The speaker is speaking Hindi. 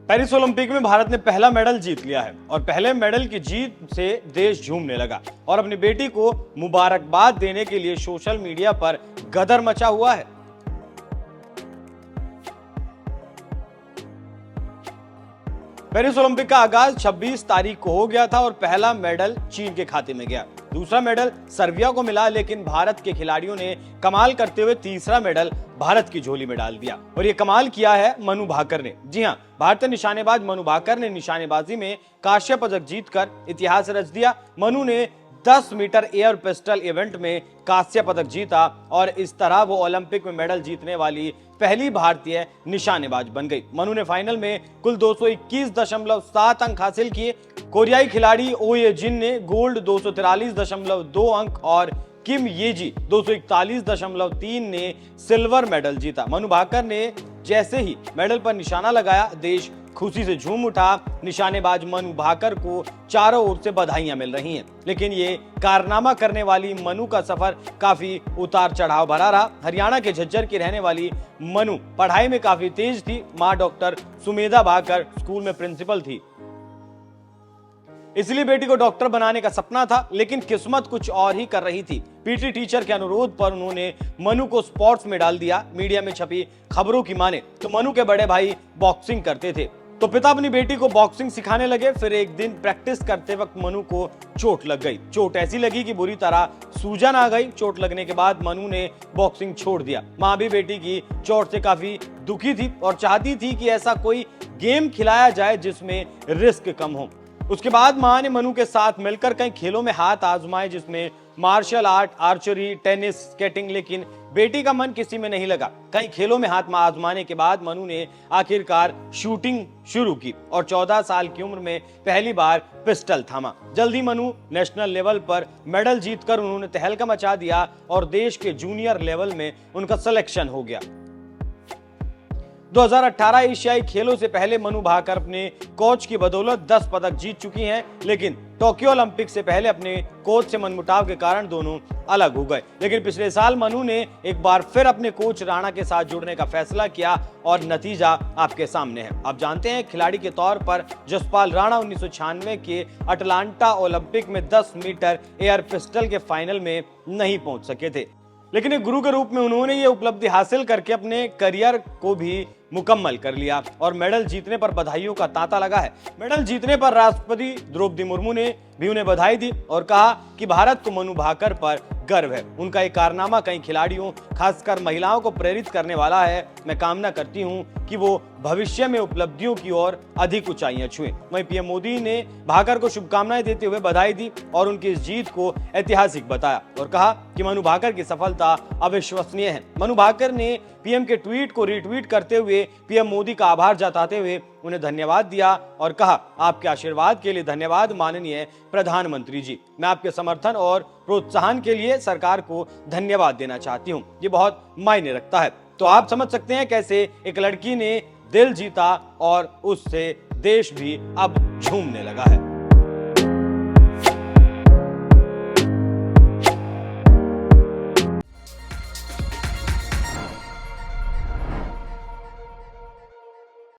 पेरिस ओलंपिक में भारत ने पहला मेडल जीत लिया है और पहले मेडल की जीत से देश झूमने लगा और अपनी बेटी को मुबारकबाद देने के लिए सोशल मीडिया पर गदर मचा हुआ है। पेरिस ओलंपिक का आगाज 26 तारीख को हो गया था और पहला मेडल चीन के खाते में गया। दूसरा मेडल सर्बिया को मिला, लेकिन भारत के खिलाड़ियों ने कमाल करते हुए तीसरा मेडल भारत की झोली में डाल दिया और ये कमाल किया है मनु भाकर ने। जी हां, भारतीय निशानेबाज मनु भाकर ने निशानेबाजी में कांस्य पदक जीतकर इतिहास रच दिया। मनु ने 10 मीटर एयर पिस्टल इवेंट में कांस्य पदक जीता और इस तरह वो ओलंपिक में मेडल जीतने वाली पहली भारतीय निशानेबाज बन गई। मनु ने फाइनल में कुल 221.7 अंक हासिल किए। कोरियाई खिलाड़ी ओ ये जिन ने गोल्ड 243.2 अंक और किम येजी 241.3 ने सिल्वर मेडल जीता। मनु भाकर ने जैसे ही मेडल पर निशाना लगाया, देश खुशी से झूम उठा। निशानेबाज मनु भाकर को चारों ओर से बधाइयां मिल रही हैं, लेकिन ये कारनामा करने वाली मनु का सफर काफी उतार चढ़ाव भरा रहा। हरियाणा के झज्जर की रहने वाली मनु पढ़ाई में काफी तेज थी। मां डॉक्टर सुमेधा भाकर स्कूल में प्रिंसिपल थी, इसलिए बेटी को डॉक्टर बनाने का सपना था, लेकिन किस्मत कुछ और ही कर रही थी। पीटी टीचर के अनुरोध पर उन्होंने मनु को स्पोर्ट्स में डाल दिया। मीडिया में छपी खबरों की माने तो मनु के बड़े भाई बॉक्सिंग करते थे, तो पिता अपनी बेटी को बॉक्सिंग सिखाने लगे। फिर एक दिन प्रैक्टिस करते वक्त मनु को चोट लग गई। चोट ऐसी लगी कि बुरी तरह सूजन आ गई। चोट लगने के बाद मनु ने बॉक्सिंग छोड़ दिया। मां भी बेटी की चोट से काफी दुखी थी और चाहती थी कि ऐसा कोई गेम खिलाया जाए जिसमें रिस्क कम हो। उसके बाद मां ने मनु के साथ मिलकर कई खेलों में हाथ आजमाए, जिसमें martial art, archery, tennis, skating, लेकिन बेटी का मन किसी में नहीं लगा। कई खेलों में हाथ आजमाने के बाद मनु ने आखिरकार शूटिंग शुरू की और 14 साल की उम्र में पहली बार पिस्टल थामा। जल्दी मनु नेशनल लेवल पर मेडल जीतकर उन्होंने तहलका मचा दिया और देश के जूनियर लेवल में उनका सिलेक्शन हो गया। 2018 एशियाई खेलों से पहले मनु भाकर अपने कोच की बदौलत 10 पदक जीत चुकी हैं, लेकिन टोक्यो ओलंपिक से पहले अपने कोच से मनमुटाव के कारण दोनों अलग हो गए। लेकिन पिछले साल मनु ने एक बार फिर अपने कोच राणा के साथ जुड़ने का फैसला किया और नतीजा आपके सामने है। आप जानते हैं, खिलाड़ी के तौर पर जसपाल राणा 1996 के अटलांटा ओलंपिक में 10 मीटर एयर पिस्टल के फाइनल में नहीं पहुंच सके थे, लेकिन एक गुरु के रूप में उन्होंने ये उपलब्धि हासिल करके अपने करियर को भी मुकम्मल कर लिया और मेडल जीतने पर बधाइयों का तांता लगा है। मेडल जीतने पर राष्ट्रपति द्रौपदी मुर्मू ने भी उन्हें बधाई दी और कहा कि भारत को मनु भाकर पर गर्व है। उनका एक कारनामा कई खिलाड़ियों, खासकर महिलाओं को प्रेरित करने वाला है। मैं कामना करती हूं कि वो भविष्य में उपलब्धियों की ओर अधिक ऊंचाइयां छुएं। वहीं पीएम मोदी ने भाकर को शुभकामनाएं देते हुए बधाई दी और उनकी इस जीत को ऐतिहासिक बताया और कहा कि मनु भाकर की सफलता अविश्वसनीय है। मनु भाकर ने पीएम के ट्वीट को रीट्वीट करते हुए पीएम मोदी का आभार जताते हुए उन्हें धन्यवाद दिया और कहा, आपके आशीर्वाद के लिए धन्यवाद माननीय प्रधानमंत्री जी। मैं आपके समर्थन और प्रोत्साहन के लिए सरकार को धन्यवाद देना चाहती हूँ। ये बहुत मायने रखता है। तो आप समझ सकते हैं कैसे एक लड़की ने दिल जीता और उससे देश भी अब झूमने लगा है।